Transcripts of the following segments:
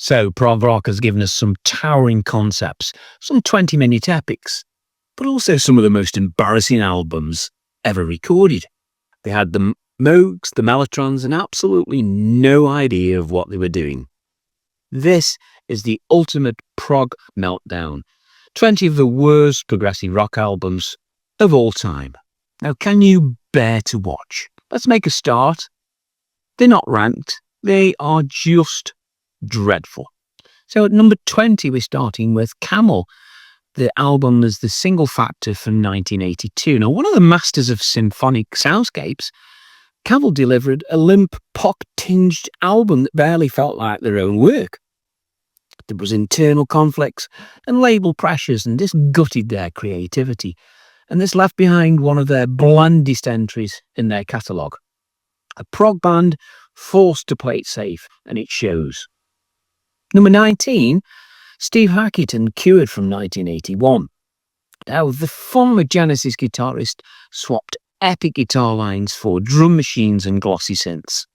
So prog rock has given us some towering concepts, some 20-minute epics, but also some of the most embarrassing albums ever recorded. They had the Moogs, the Mellotrons, and absolutely no idea of what they were doing. This is the ultimate prog meltdown. 20 of the worst progressive rock albums of all time. Now, can you bear to watch? Let's make a start. They're not ranked. They are just dreadful. So at number 20, we're starting with Camel. The album is the Single Factor from 1982. Now, one of the masters of symphonic soundscapes, Camel delivered a limp, pop-tinged album that barely felt like their own work. There was internal conflicts and label pressures, and this gutted their creativity. And this left behind one of their blandest entries in their catalogue. A prog band forced to play it safe, and it shows. Number 19, Steve Hackett and Cured from 1981. Now, the former Genesis guitarist swapped epic guitar lines for drum machines and glossy synths.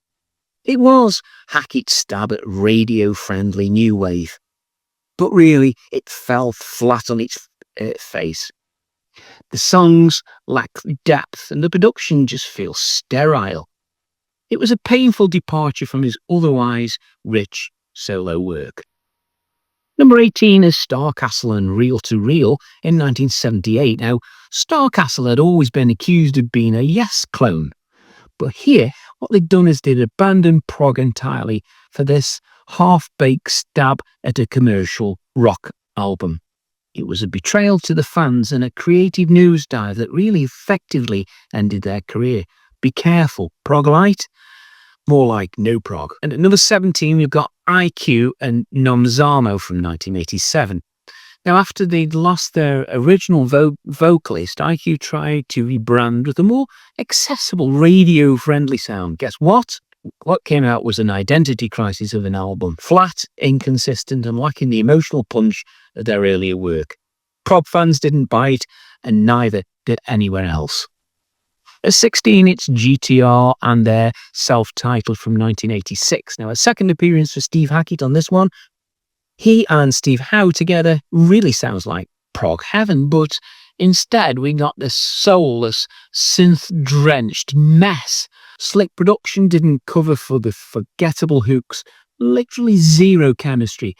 It was Hackett's stab at radio-friendly new wave, but really it fell flat on its face. The songs lack depth and the production just feels sterile. It was a painful departure from his otherwise rich solo work. Number 18 is Starcastle and Reel to Reel in 1978. Now, Starcastle had always been accused of being a Yes clone, but here what they'd done is they'd abandoned prog entirely for this half-baked stab at a commercial rock album. It was a betrayal to the fans and a creative nosedive that really effectively ended their career. Be careful, prog light? More like no prog. And at number 17, we've got IQ and Nomzamo from 1987. Now, after they'd lost their original vocalist, IQ tried to rebrand with a more accessible, radio-friendly sound. Guess what? What came out was an identity crisis of an album. Flat, inconsistent, and lacking the emotional punch of their earlier work. Prog fans didn't buy it, and neither did anywhere else. At 16, it's GTR and their self-titled from 1986. Now, a second appearance for Steve Hackett on this one. He and Steve Howe together really sounds like prog heaven, but instead we got this soulless, synth-drenched mess. Slick production didn't cover for the forgettable hooks, literally zero chemistry,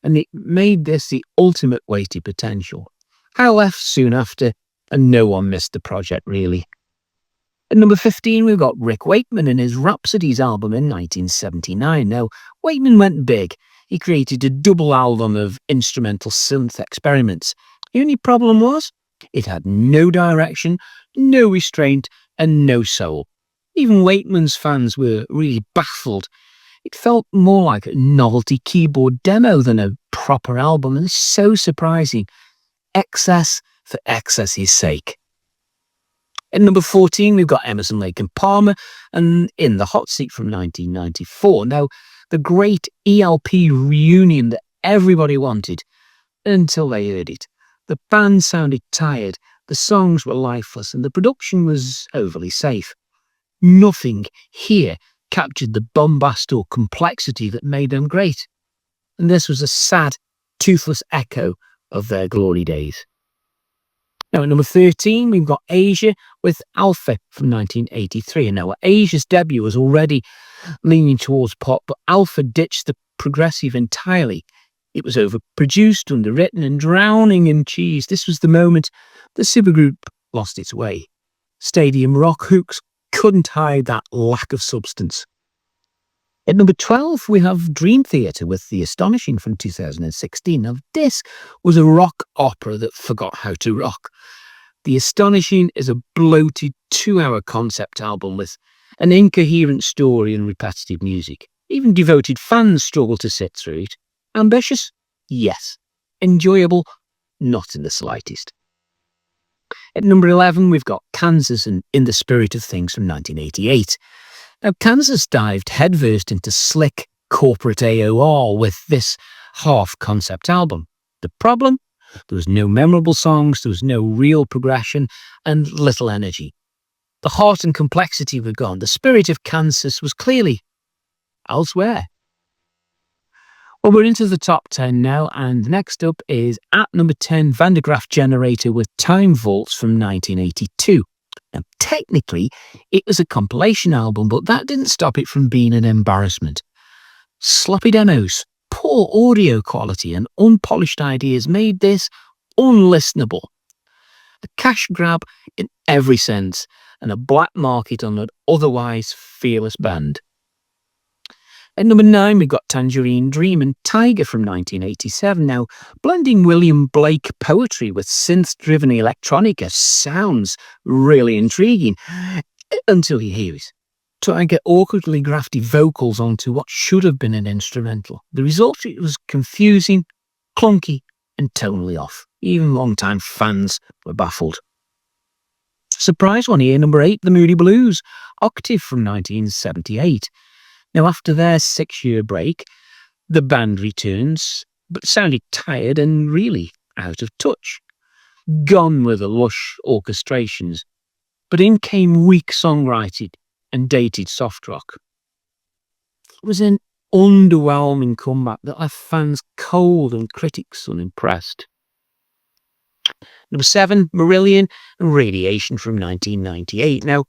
and it made this the ultimate wasted potential. Howe left soon after, and no one missed the project really. At number 15, we've got Rick Wakeman and his Rhapsodies album in 1979. Now, Wakeman went big. He created a double album of instrumental synth experiments. The only problem was, it had no direction, no restraint, and no soul. Even Wakeman's fans were really baffled. It felt more like a novelty keyboard demo than a proper album, and it's so surprising. Excess for excess's sake. At number 14, we've got Emerson, Lake and Palmer and In the Hot Seat from 1994. Now, the great ELP reunion that everybody wanted until they heard it. The band sounded tired, the songs were lifeless, and the production was overly safe. Nothing here captured the bombast or complexity that made them great. And this was a sad, toothless echo of their glory days. Now at number 13, we've got Asia with Alpha from 1983. And now Asia's debut was already leaning towards pop, but Alpha ditched the progressive entirely. It was overproduced, underwritten, and drowning in cheese. This was the moment the supergroup lost its way. Stadium rock hooks couldn't hide that lack of substance. At number 12, we have Dream Theater with The Astonishing from 2016. Now, this was a rock opera that forgot how to rock. The Astonishing is a bloated 2-hour concept album with an incoherent story and repetitive music. Even devoted fans struggle to sit through it. Ambitious? Yes. Enjoyable? Not in the slightest. At number 11, we've got Kansas and In the Spirit of Things from 1988. Now, Kansas dived headfirst into slick corporate AOR with this half-concept album. The problem? There was no memorable songs, there was no real progression, and little energy. The heart and complexity were gone. The spirit of Kansas was clearly elsewhere. Well, we're into the top 10 now, and next up is at number 10, Van de Graaff Generator with Time Vaults from 1982. Now, technically, it was a compilation album, but that didn't stop it from being an embarrassment. Sloppy demos, poor audio quality, and unpolished ideas made this unlistenable. A cash grab in every sense, and a black market on an otherwise fearless band. At number 9, we've got Tangerine Dream and Tiger from 1987. Now, blending William Blake poetry with synth-driven electronica sounds really intriguing, until you hear it. Tiger awkwardly grafted vocals onto what should have been an instrumental. The result was confusing, clunky, and tonally off. Even long-time fans were baffled. Surprise one here, number 8, The Moody Blues, Octave from 1978. Now, after their 6-year break, the band returns, but sounded tired and really out of touch. Gone were the lush orchestrations, but in came weak songwriting and dated soft rock. It was an underwhelming comeback that left fans cold and critics unimpressed. Number 7, Marillion and Radiation from 1998. Now,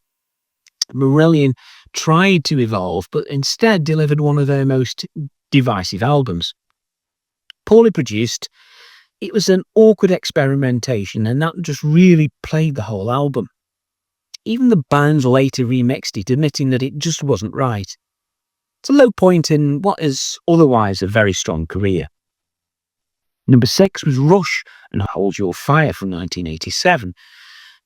Marillion tried to evolve, but instead delivered one of their most divisive albums. Poorly produced, it was an awkward experimentation, and that just really played the whole album. Even the band later remixed it, admitting that it just wasn't right. It's a low point in what is otherwise a very strong career. Number 6 was Rush and Hold Your Fire from 1987.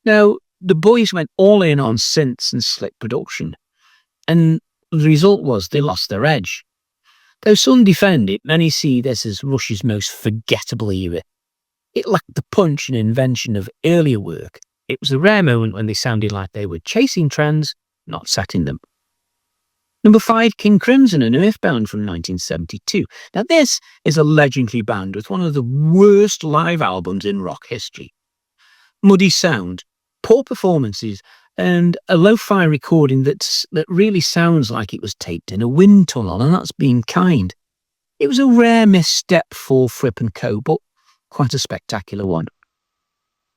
Now, the boys went all in on synths and slick production, and the result was they lost their edge. Though some defend it, many see this as Rush's most forgettable era. It lacked the punch and invention of earlier work. It was a rare moment when they sounded like they were chasing trends, not setting them. Number 5, King Crimson and Earthbound from 1972. Now, this is a legendary band with one of the worst live albums in rock history. Muddy sound, poor performances, and a lo-fi recording that really sounds like it was taped in a wind tunnel, and that's being kind. It was a rare misstep for Fripp and Co., but quite a spectacular one.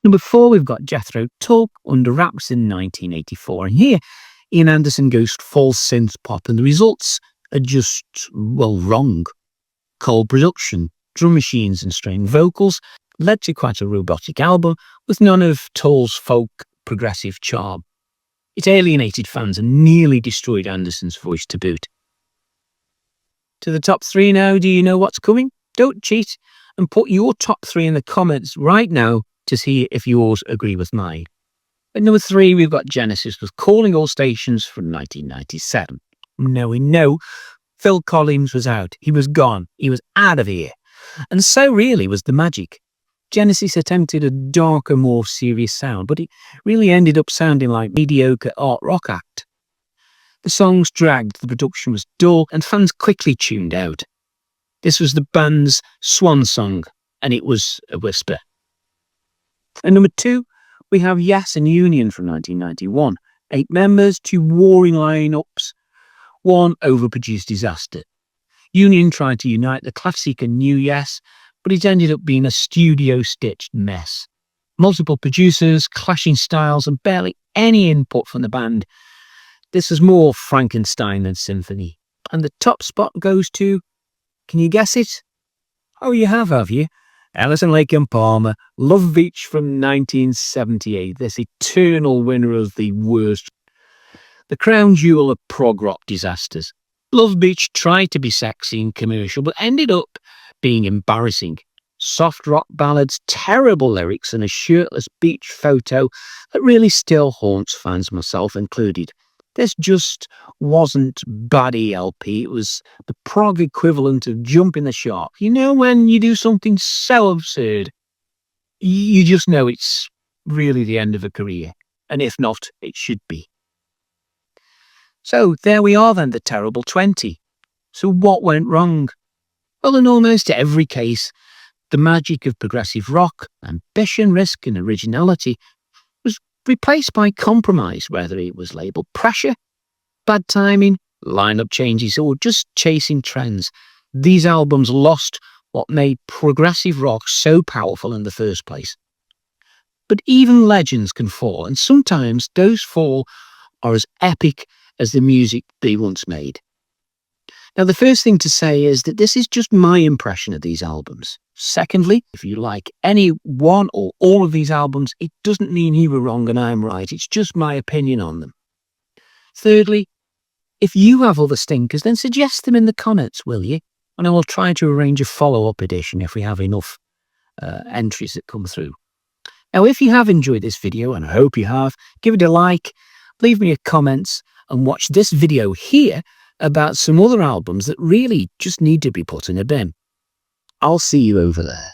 Number 4, we've got Jethro Tull, Under Wraps in 1984, and here Ian Anderson goes full synth pop, and the results are just, well, wrong. Cold production, drum machines and strained vocals led to quite a robotic album with none of Tull's folk progressive charm. It alienated fans and nearly destroyed Anderson's voice to boot. To the top 3 now, do you know what's coming? Don't cheat and put your top 3 in the comments right now to see if yours agree with mine. At number 3, we've got Genesis with Calling All Stations from 1997. Now we know Phil Collins was out. He was gone. He was out of here. And so really was the magic. Genesis attempted a darker, more serious sound, but it really ended up sounding like mediocre art rock act. The songs dragged, the production was dull, and fans quickly tuned out. This was the band's swan song, and it was a whisper. At number 2, we have Yes and Union from 1991. 8 members, 2 warring lineups, 1 overproduced disaster. Union tried to unite the classic and new Yes, but it ended up being a studio-stitched mess. Multiple producers, clashing styles, and barely any input from the band. This was more Frankenstein than symphony. And the top spot goes to, can you guess it? Oh, you have you? Ellison Lake and Palmer, Love Beach from 1978, this eternal winner of the worst, the crown jewel of prog rock disasters. Love Beach tried to be sexy and commercial, but ended up being embarrassing. Soft rock ballads, terrible lyrics, and a shirtless beach photo that really still haunts fans, myself included. This just wasn't bad ELP, it was the prog equivalent of jumping the shark. You know when you do something so absurd, you just know it's really the end of a career, and if not, it should be. So there we are then, the terrible 20. So what went wrong? Well, in almost every case, the magic of progressive rock, ambition, risk and originality was replaced by compromise, whether it was labelled pressure, bad timing, lineup changes or just chasing trends. These albums lost what made progressive rock so powerful in the first place. But even legends can fall, and sometimes those fall are as epic as the music they once made. Now, the first thing to say is that this is just my impression of these albums. Secondly, if you like any one or all of these albums, it doesn't mean you were wrong and I'm right. It's just my opinion on them. Thirdly, if you have other stinkers, then suggest them in the comments, will you? And I will try to arrange a follow-up edition if we have enough entries that come through. Now, if you have enjoyed this video, and I hope you have, give it a like, leave me a comment, and watch this video here about some other albums that really just need to be put in a bin. I'll see you over there.